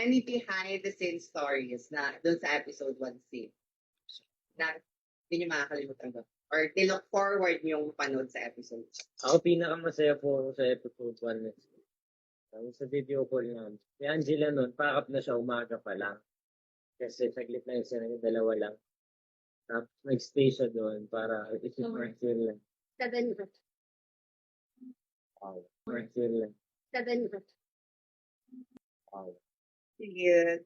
any behind the scenes stories na doon sa episode 1 scene na hindi nyo makakalimutan ba? Or look forward yung panood sa episode? Ako pinakamasaya po sa episode 1 sa video call namin. Si Angela nun, pack up na siya umaga pa lang. Kasi saglit na yung dalawa lang. Tapos nag-stay siya doon para isi-mark lang. 7 Mark lang. 7 Sige.